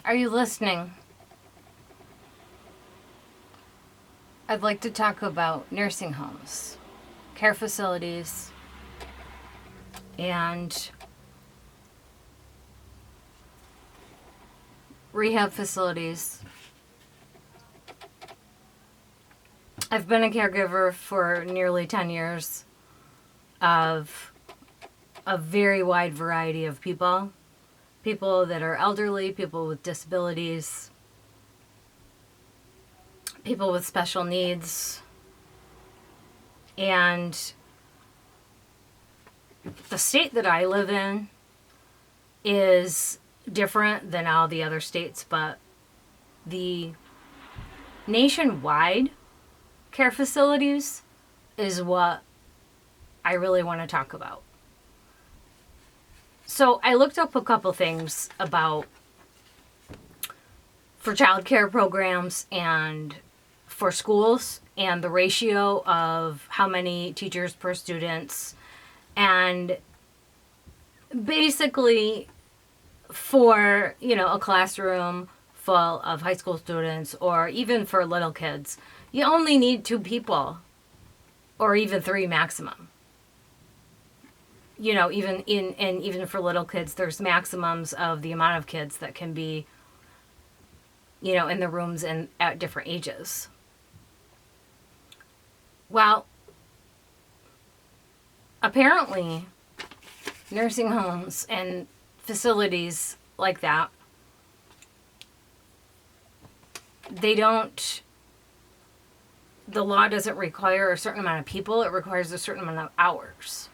Are you listening? I'd like to talk about nursing homes, care facilities, and rehab facilities. I've been a caregiver for nearly 10 years of a very wide variety of people. People that are elderly, people with disabilities, people with special needs. And the state that I live in is different than all the other states, but the nationwide care facilities is what I really want to talk about. So I looked up a couple things about for childcare programs and for schools and the ratio of how many teachers per students, and basically for, a classroom full of high school students or even for little kids, you only need 2 people or even 3 maximum. Even for little kids, there's maximums of the amount of kids that can be, in the rooms and at different ages. Well, apparently, nursing homes and facilities like that, the law doesn't require a certain amount of people, it requires a certain amount of hours.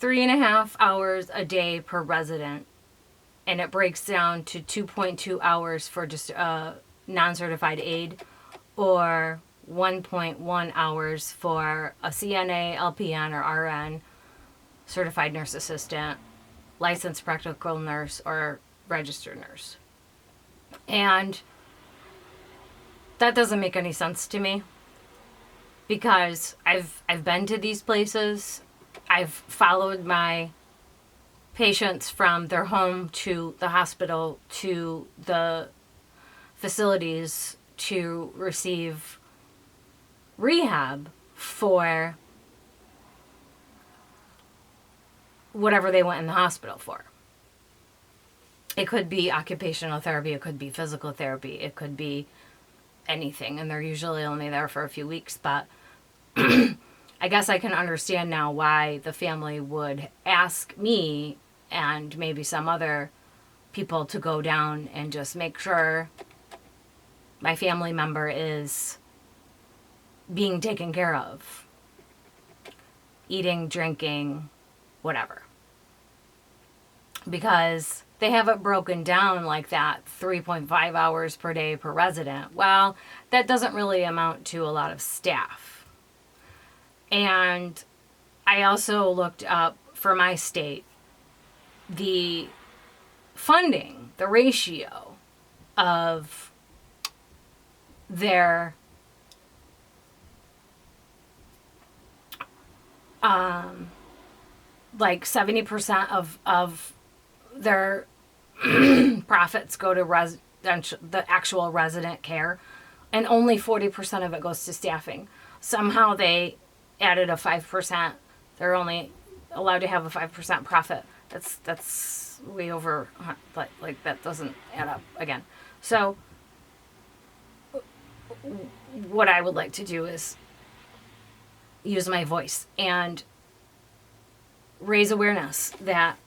3.5 hours a day per resident, and it breaks down to 2.2 hours for just a non-certified aide, or 1.1 hours for a CNA, LPN, or RN, certified nurse assistant, licensed practical nurse, or registered nurse. And that doesn't make any sense to me, because I've been to these places. I've followed my patients from their home to the hospital to the facilities to receive rehab for whatever they went in the hospital for. It could be occupational therapy, it could be physical therapy, it could be anything, and they're usually only there for a few weeks, but I guess I can understand now why the family would ask me and maybe some other people to go down and just make sure my family member is being taken care of. Eating, drinking, whatever. Because they have it broken down like that, 3.5 hours per day per resident. Well, that doesn't really amount to a lot of staff. And I also looked up for my state the funding, the ratio of their like 70% of their profits go to the actual resident care, and only 40% of it goes to staffing. Somehow they added a 5%. They're only allowed to have a 5% profit. That's way over, like that doesn't add up again. So what I would like to do is use my voice and raise awareness that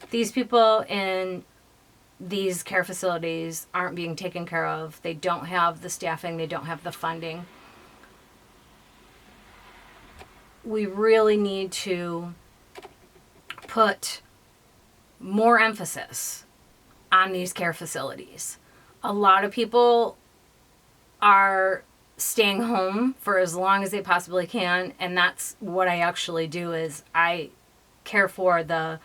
these people in these care facilities aren't being taken care of. They don't have the staffing. They don't have the funding. We really need to put more emphasis on these care facilities. A lot of people are staying home for as long as they possibly can, and that's what I actually do. Is I care for the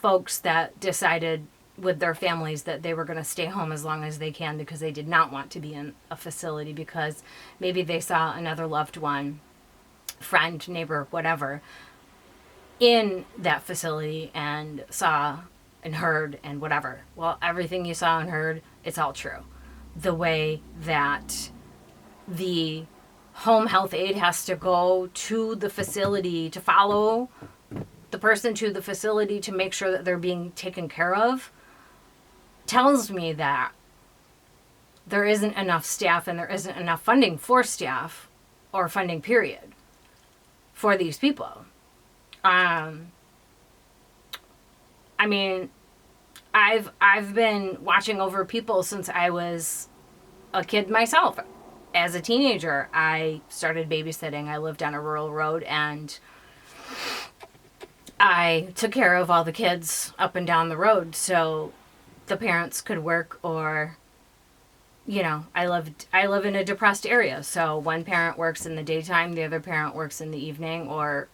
folks that decided with their families that they were going to stay home as long as they can because they did not want to be in a facility, because maybe they saw another loved one, friend, neighbor, whatever, in that facility and saw and heard and whatever. Well, everything you saw and heard, it's all true. The way that the home health aide has to go to the facility to follow the person to the facility to make sure that they're being taken care of tells me that there isn't enough staff and there isn't enough funding for staff or funding period for these people. I mean, I've been watching over people since I was a kid myself. As a teenager, I started babysitting. I lived on a rural road, and I took care of all the kids up and down the road so the parents could work, or, you know, I live in a depressed area, so one parent works in the daytime, the other parent works in the evening, or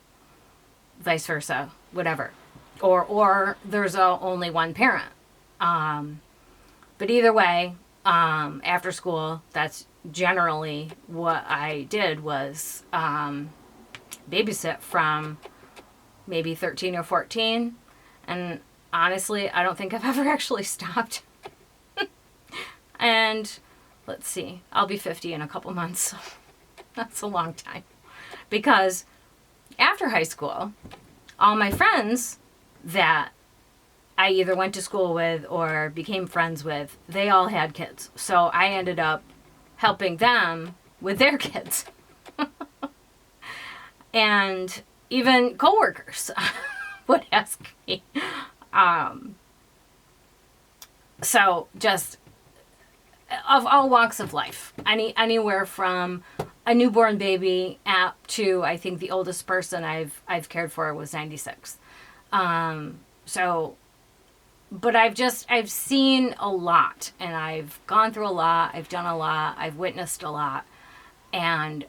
vice versa, whatever. Or there's only one parent. But either way, after school, that's generally what I did, was babysit from maybe 13 or 14. And honestly, I don't think I've ever actually stopped. And let's see, I'll be 50 in a couple months. So that's a long time. Because after high school, all my friends that I either went to school with or became friends with, they all had kids. So I ended up helping them with their kids. And even coworkers would ask me. So just of all walks of life, anywhere from a newborn baby up to, I think the oldest person I've cared for was 96. So, but I've seen a lot, and I've gone through a lot, I've done a lot, I've witnessed a lot. And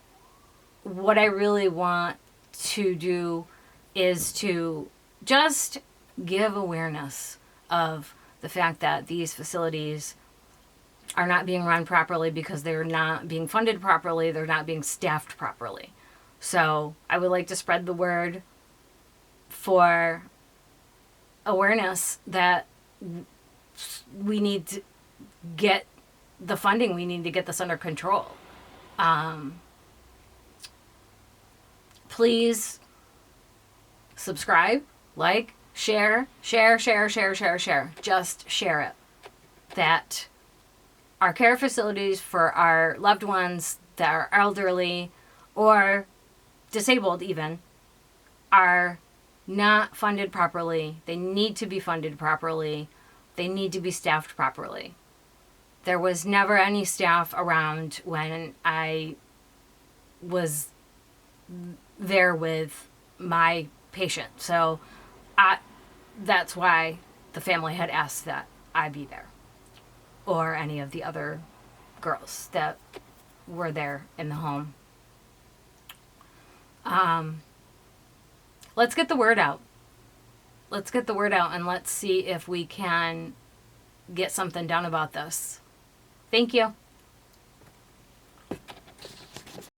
what I really want to do is to just give awareness of the fact that these facilities are not being run properly because they're not being funded properly, they're not being staffed properly. So I would like to spread the word for awareness that we need to get the funding, we need to get this under control. Please subscribe, like, share. Just share it. That our care facilities for our loved ones that are elderly or disabled even are not funded properly. They need to be funded properly. They need to be staffed properly. There was never any staff around when I was there with my patient. So that's why the family had asked that I be there, or any of the other girls that were there in the home. Let's get the word out. Let's get the word out, and let's see if we can get something done about this. Thank you.